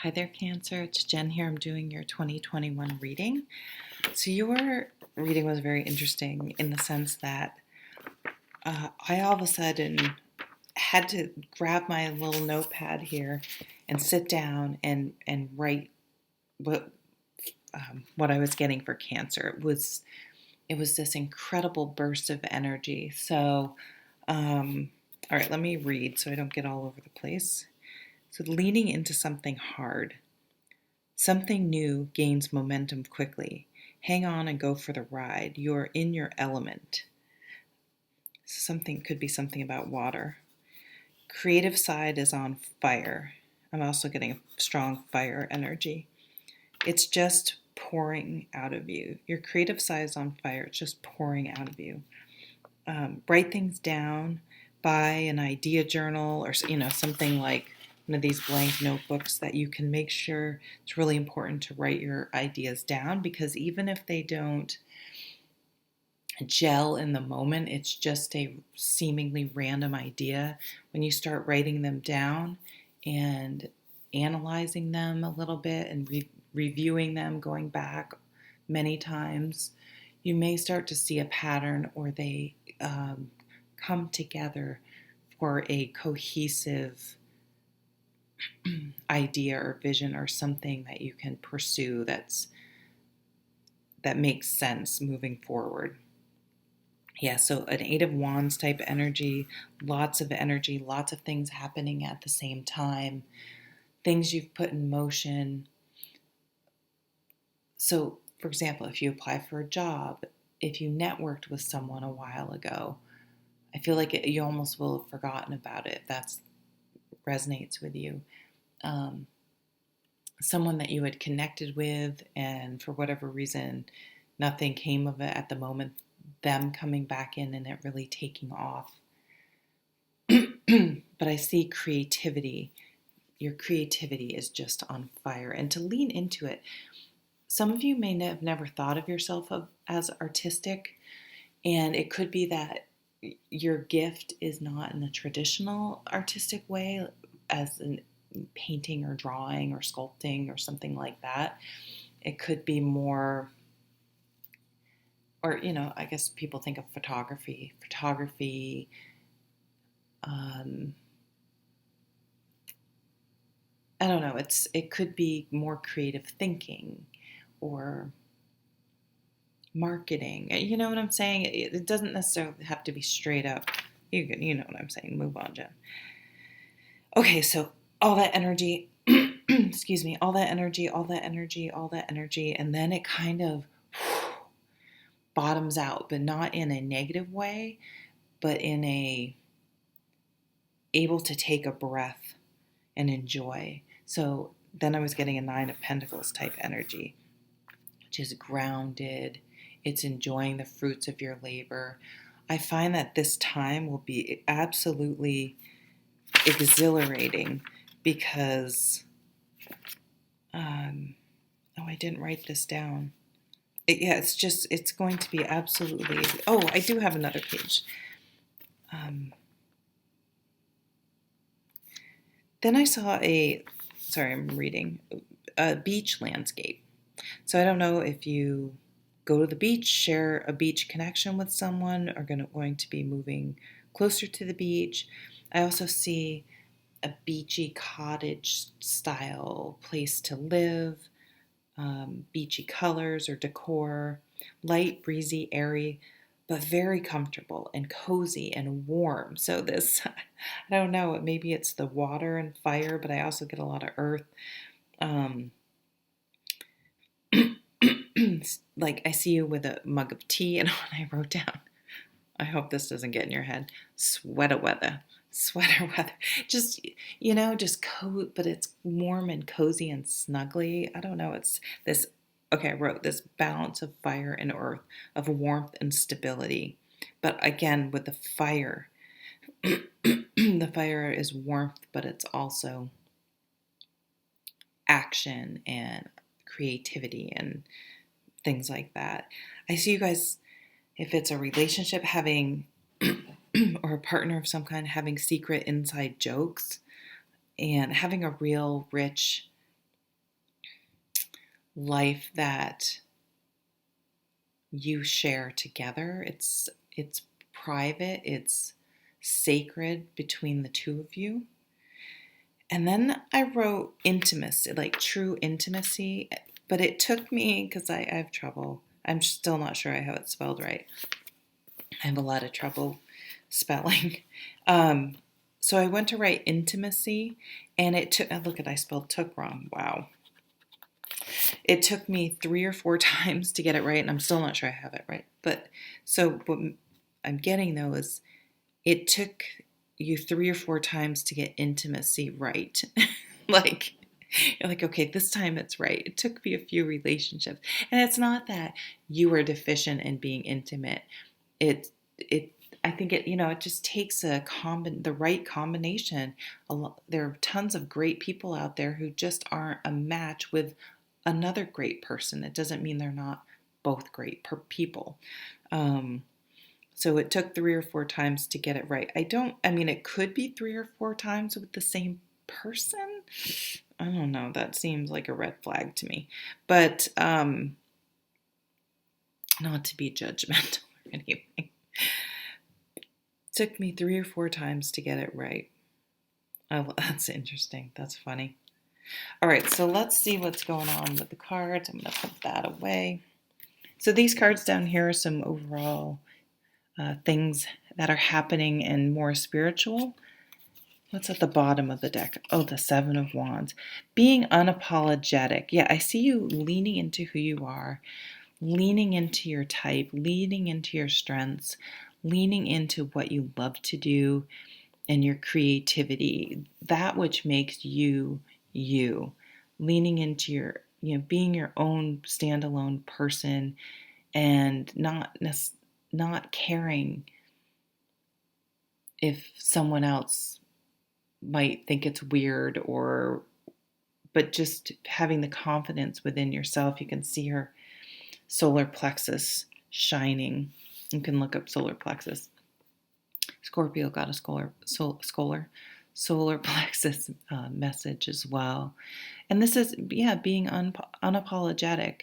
Hi there, Cancer. It's Jen here. I'm doing your 2021 reading. So, your reading was very interesting in the sense that I all of a sudden had to grab my little notepad here and sit down and write what I was getting for Cancer. It was this incredible burst of energy. So, all right, let me read so I don't get all over the place. So, leaning into something hard. Something new gains momentum quickly. Hang on and go for the ride. You're in your element. Something could be something about water. Creative side is on fire. I'm also getting a strong fire energy. It's just pouring out of you. Your creative side is on fire. It's just pouring out of you. Write things down. Buy an idea journal or something like one of these blank notebooks that you can make sure. It's really important to write your ideas down, because even if they don't gel in the moment, it's just a seemingly random idea. When you start writing them down and analyzing them a little bit and reviewing them, going back many times, you may start to see a pattern, or they come together for a cohesive idea or vision or something that you can pursue that makes sense moving forward. Yeah, so an Eight of Wands type energy, lots of energy, lots of things happening at the same time, things you've put in motion. So, for example, if you apply for a job, if you networked with someone a while ago, I feel like you almost will have forgotten about it. That resonates with you. Someone that you had connected with, and for whatever reason, nothing came of it at the moment, them coming back in and it really taking off. But I see creativity. Your creativity is just on fire. And to lean into it, some of you may have never thought of yourself as artistic, and it could be that your gift is not in the traditional artistic way, as in painting or drawing or sculpting or something like that. It could be more, or I guess people think of photography. I don't know. It could be more creative thinking or marketing. You know what I'm saying? It doesn't necessarily have to be straight up. You know what I'm saying. Move on, Jen. Okay, so all that energy, excuse me, all that energy, and then it kind of bottoms out, but not in a negative way, but in a able to take a breath and enjoy. So then I was getting a Nine of Pentacles type energy, which is grounded. It's enjoying the fruits of your labor. I find that this time will be absolutely exhilarating because, I didn't write this down. It's going to be absolutely, I do have another page. Then I saw I'm reading, a beach landscape. So I don't know if you go to the beach, share a beach connection with someone, or going to be moving closer to the beach. I also see a beachy cottage style place to live, beachy colors or decor, light, breezy, airy, but very comfortable and cozy and warm. So this, I don't know, maybe it's the water and fire, but I also get a lot of earth. Like I see you with a mug of tea, and I wrote down, I hope this doesn't get in your head, sweater weather. Just coat, but it's warm and cozy and snuggly. I don't know. It's this, okay, I wrote this balance of fire and earth, of warmth and stability. But again, with the fire, the fire is warmth, but it's also action and creativity and things like that. I see you guys, if it's a relationship, having or a partner of some kind, having secret inside jokes and having a real rich life that you share together. It's private, it's sacred between the two of you. And then I wrote intimacy, like true intimacy, but it took me, because I have trouble. I'm still not sure I have it spelled right. I have a lot of trouble spelling. Um, so I went to write intimacy, and it took, look at, I spelled took wrong. Wow. It took me 3 or 4 times to get it right, and I'm still not sure I have it right. But so what I'm getting though is it took you 3 or 4 times to get intimacy right. Like, you're like, okay, this time it's right. It took me a few relationships. And it's not that you were deficient in being intimate. It I think it just takes the right combination. There are tons of great people out there who just aren't a match with another great person. It doesn't mean they're not both great people. So it took 3 or 4 times to get it right. It could be 3 or 4 times with the same person. I don't know. That seems like a red flag to me. But not to be judgmental or anything. Took me 3 or 4 times to get it right. Oh, that's interesting. That's funny. All right, so let's see what's going on with the cards. I'm going to put that away. So these cards down here are some overall things that are happening and more spiritual. What's at the bottom of the deck? Oh, the Seven of Wands. Being unapologetic. Yeah, I see you leaning into who you are, leaning into your type, leaning into your strengths, leaning into what you love to do and your creativity, that which makes you you, leaning into your, being your own standalone person and not caring if someone else might think it's weird but just having the confidence within yourself. You can see her solar plexus shining. You can look up solar plexus. Scorpio got a solar plexus message as well. And this is, being unapologetic.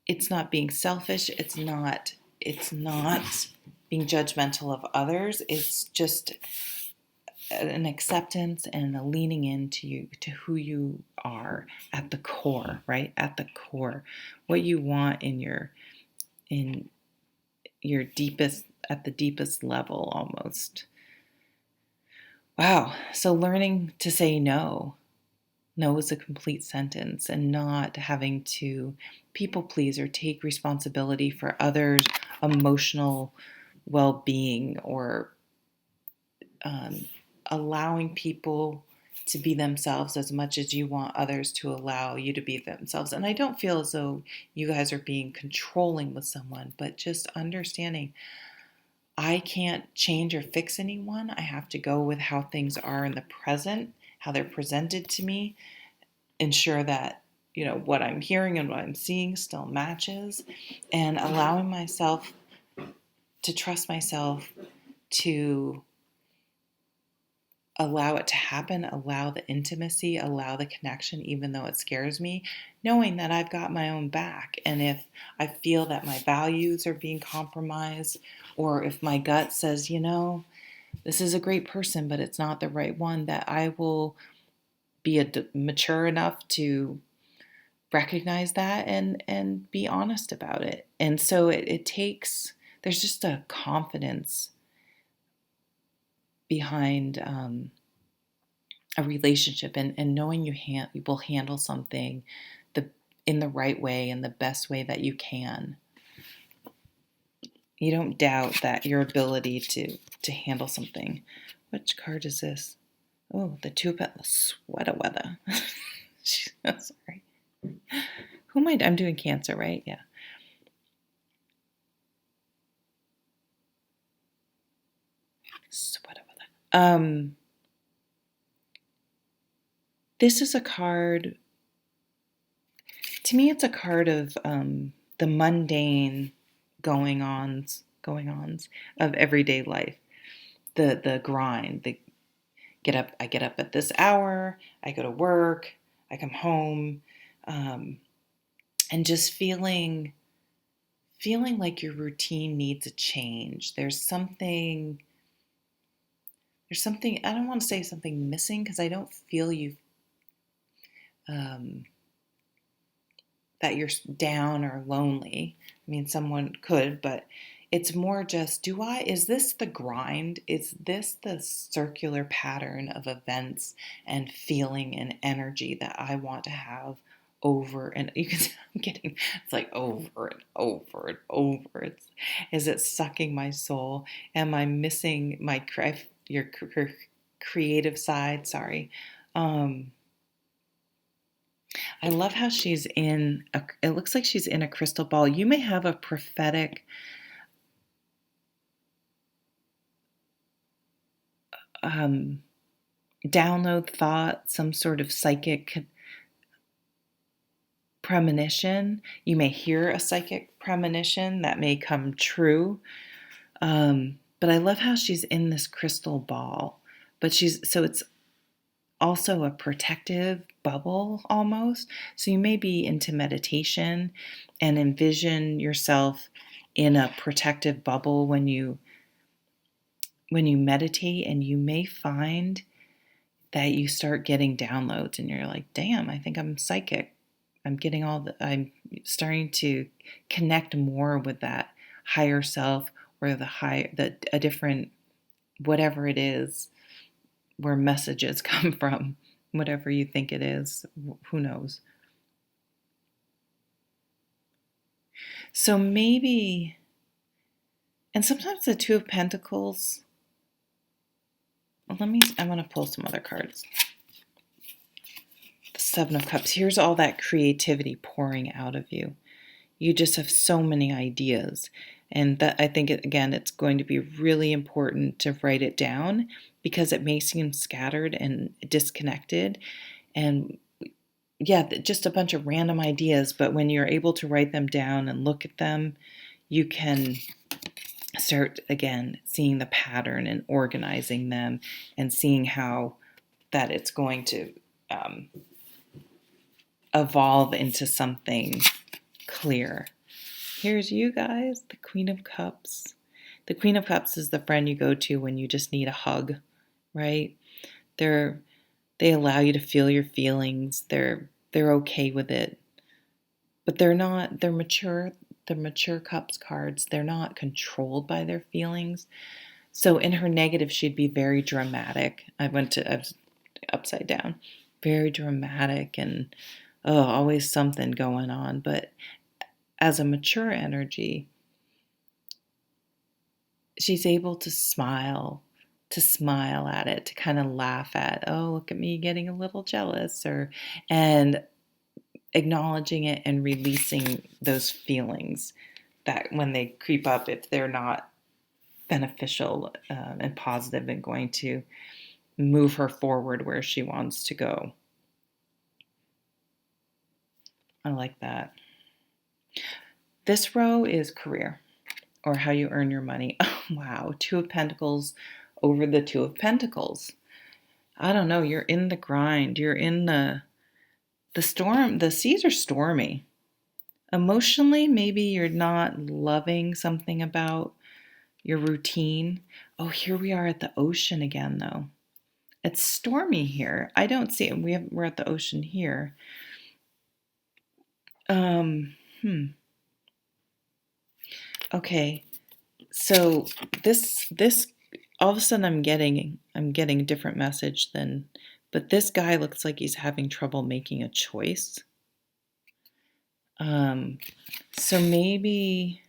It's not being selfish. It's not being judgmental of others. It's just an acceptance and a leaning into you, to who you are at the core, right? At the core, what you want in your deepest, at the deepest level almost. Wow. So learning to say no. No is a complete sentence, and not having to people please or take responsibility for others' emotional well-being, or allowing people to be themselves as much as you want others to allow you to be themselves. And I don't feel as though you guys are being controlling with someone, but just understanding I can't change or fix anyone. I have to go with how things are in the present, how they're presented to me, ensure that, what I'm hearing and what I'm seeing still matches, and allowing myself to trust myself to allow it to happen, allow the intimacy, allow the connection, even though it scares me, knowing that I've got my own back. And if I feel that my values are being compromised, or if my gut says, this is a great person, but it's not the right one, that I will be mature enough to recognize that and be honest about it. And so it takes, there's just a confidence behind a relationship, and knowing you will handle something in the right way, in the best way that you can. You don't doubt that your ability to handle something. Which card is this? Oh, the Two of Pentacles. Sweater weather. Sorry. Who am I? I'm doing Cancer, right? Yeah. Sweater weather. This is a card. To me, it's a card of the mundane going-ons of everyday life. The grind. I get up at this hour. I go to work. I come home, um, and just feeling like your routine needs a change. There's something, I don't want to say something missing because I don't feel um, that you're down or lonely. I mean, someone could, but it's more just, is this the grind? Is this the circular pattern of events and feeling and energy that I want to have over? And you can see I'm getting, it's like over and over and over. Is it sucking my soul? Am I missing your creative side? Sorry. Um, I love how it looks like she's in a crystal ball. You may have a prophetic um, download thought, some sort of psychic premonition. You may hear a psychic premonition that may come true. But I love how she's in this crystal ball. So it's also a protective bubble almost. So you may be into meditation and envision yourself in a protective bubble when you meditate, and you may find that you start getting downloads and you're like, damn, I think I'm psychic. I'm starting to connect more with that higher self, or a different, whatever it is, where messages come from, whatever you think it is, who knows. So maybe, and sometimes the Two of Pentacles, I want to pull some other cards. The Seven of Cups, here's all that creativity pouring out of you. You just have so many ideas. And that, I think, again, it's going to be really important to write it down, because it may seem scattered and disconnected. And yeah, just a bunch of random ideas. But when you're able to write them down and look at them, you can start, again, seeing the pattern and organizing them and seeing how that it's going to evolve into something clear. Here's you guys, the Queen of Cups. The Queen of Cups is the friend you go to when you just need a hug, right? They allow you to feel your feelings. They're okay with it. But they're mature. The mature cups cards, they're not controlled by their feelings. So in her negative, she'd be very dramatic. I was upside down. Very dramatic and always something going on. But as a mature energy, she's able to smile at it, to kind of laugh at, oh, look at me getting a little jealous, and acknowledging it and releasing those feelings that when they creep up, if they're not beneficial and positive and going to move her forward where she wants to go. I like that. This row is career, or how you earn your money. Oh, wow. Two of Pentacles over the Two of Pentacles. I don't know. You're in the grind. You're in the storm. The seas are stormy. Emotionally, maybe you're not loving something about your routine. Oh, here we are at the ocean again, though. It's stormy here. I don't see it. We're at the ocean here. Okay. So this all of a sudden I'm getting a different message but this guy looks like he's having trouble making a choice. So maybe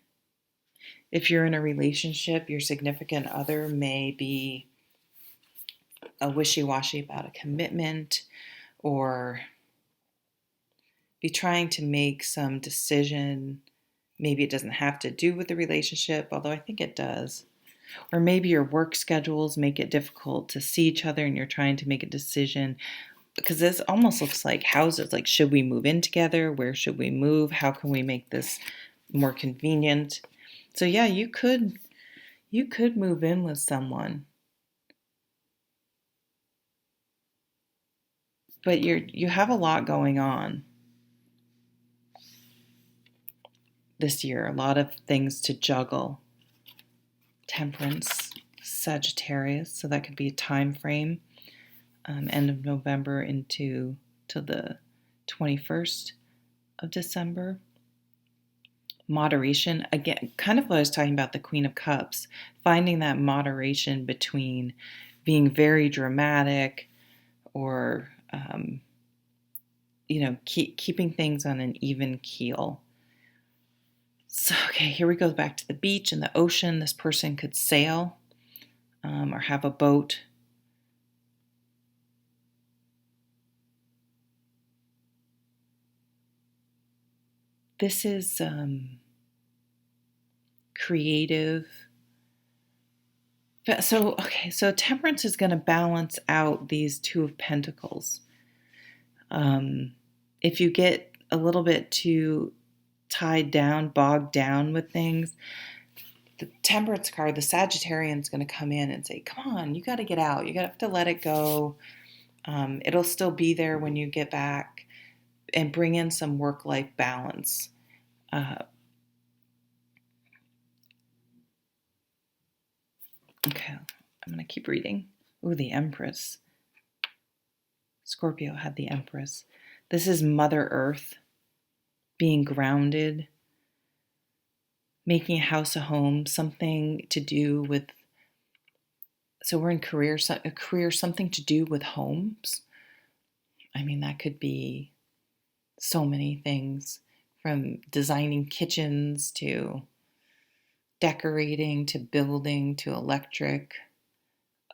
if you're in a relationship, your significant other may be a wishy-washy about a commitment, or be trying to make some decision. Maybe it doesn't have to do with the relationship, although I think it does. Or maybe your work schedules make it difficult to see each other and you're trying to make a decision, because this almost looks like houses. Like, should we move in together? Where should we move? How can we make this more convenient? So yeah, you could move in with someone. but you have a lot going on this year, a lot of things to juggle. Temperance, Sagittarius, so that could be a time frame, end of November into to the 21st of December. Moderation, again, kind of what I was talking about, the Queen of Cups, finding that moderation between being very dramatic or keeping things on an even keel. So, okay, here we go back to the beach and the ocean. This person could sail or have a boat. This is creative. So Temperance is going to balance out these Two of Pentacles. If you get a little bit too tied down, bogged down with things, the Temperance card, the Sagittarian, is going to come in and say, come on, you got to get out. You have to let it go. It'll still be there when you get back, and bring in some work-life balance. Okay, I'm going to keep reading. Ooh, the Empress. Scorpio had the Empress. This is Mother Earth, being grounded, making a house a home, something to do with, so we're in career, something to do with homes. I mean, that could be so many things, from designing kitchens to decorating to building to electric,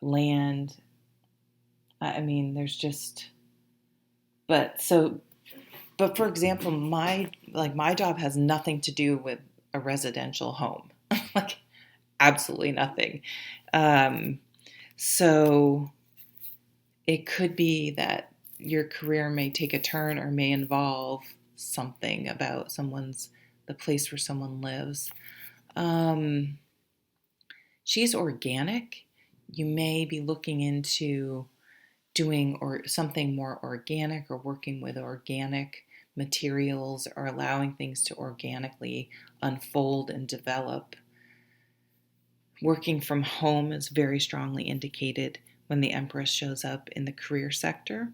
land. I mean, there's just, but for example, my job has nothing to do with a residential home, like absolutely nothing. So it could be that your career may take a turn or may involve something about the place where someone lives. She's organic. You may be looking into doing or something more organic, or working with organic materials, or allowing things to organically unfold and develop. Working from home is very strongly indicated when the Empress shows up in the career sector.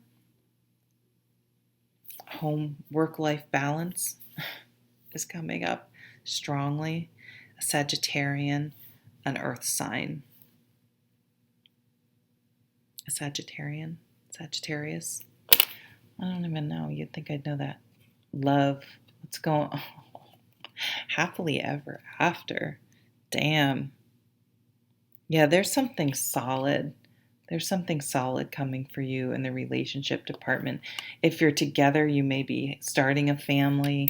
Home work-life balance is coming up strongly. A Sagittarian, an earth sign. A Sagittarius. I don't even know. You'd think I'd know that. Love. What's going on? Happily ever after. Damn. Yeah, there's something solid. There's something solid coming for you in the relationship department. If you're together, you may be starting a family.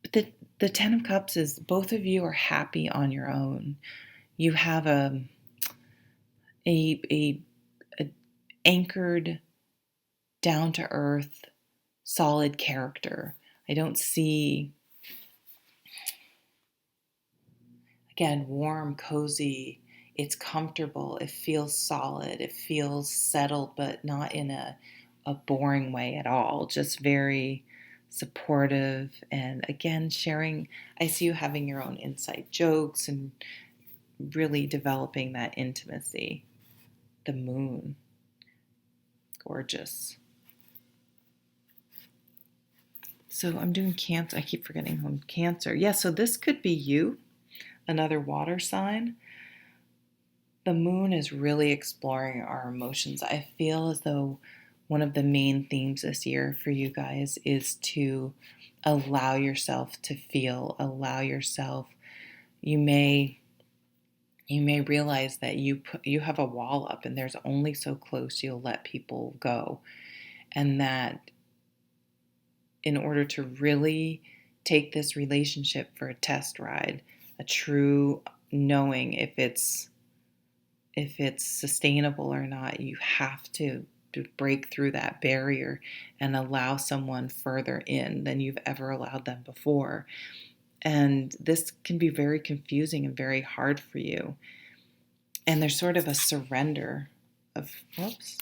But the Ten of Cups is both of you are happy on your own. You have a anchored, down to earth, solid character. I don't see, again, warm, cozy. It's comfortable. It feels solid. It feels settled, but not in a boring way at all. Just very supportive. And again, sharing. I see you having your own inside jokes and really developing that intimacy. The Moon. Gorgeous. So I'm doing Cancer. I keep forgetting I'm Cancer. Yeah, so this could be you, another water sign. The Moon is really exploring our emotions. I feel as though one of the main themes this year for you guys is to allow yourself to feel, allow yourself. You may realize that you have a wall up, and there's only so close you'll let people go, and that in order to really take this relationship for a test ride, a true knowing if it's sustainable or not, you have to break through that barrier and allow someone further in than you've ever allowed them before. And this can be very confusing and very hard for you. And there's sort of a surrender of, whoops,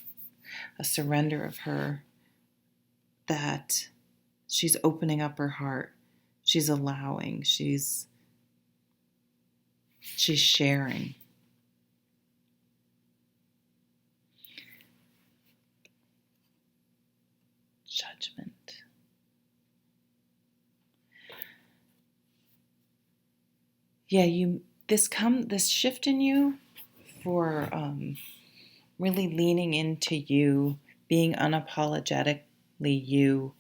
a surrender of her, that she's opening up her heart. She's allowing. She's sharing. Judgment. Yeah, this shift in you for really leaning into you, being unapologetically you,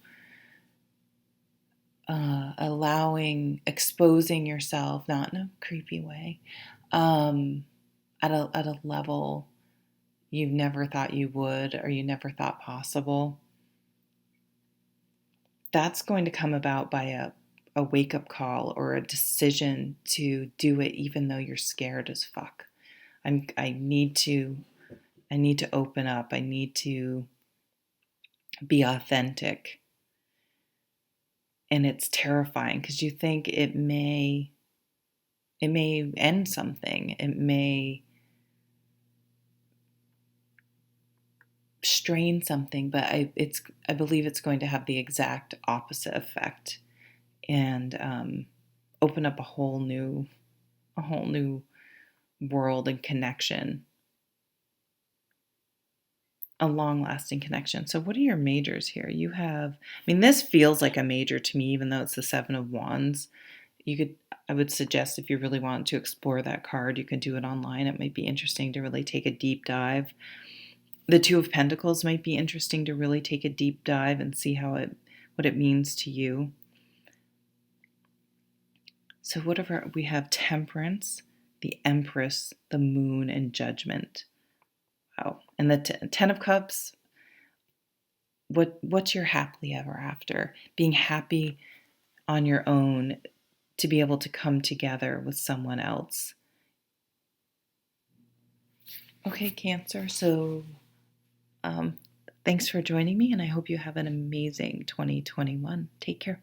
exposing yourself, not in a creepy way, at a level you've never thought you would or you never thought possible. That's going to come about by a wake-up call or a decision to do it even though you're scared as fuck. I need to open up. I need to be authentic. And it's terrifying because you think it may end something. It may strain something, but I believe it's going to have the exact opposite effect and open up a whole new world and connection, a long-lasting connection. So what are your majors here? You have, I mean, this feels like a major to me, even though it's the Seven of Wands. I would suggest if you really want to explore that card, you can do it online. It might be interesting to really take a deep dive. The Two of Pentacles might be interesting to really take a deep dive and see what it means to you. So whatever, we have Temperance, the Empress, the Moon, and Judgment. Wow. And the Ten of Cups, what's your happily ever after? Being happy on your own to be able to come together with someone else. Okay, Cancer. So thanks for joining me, and I hope you have an amazing 2021. Take care.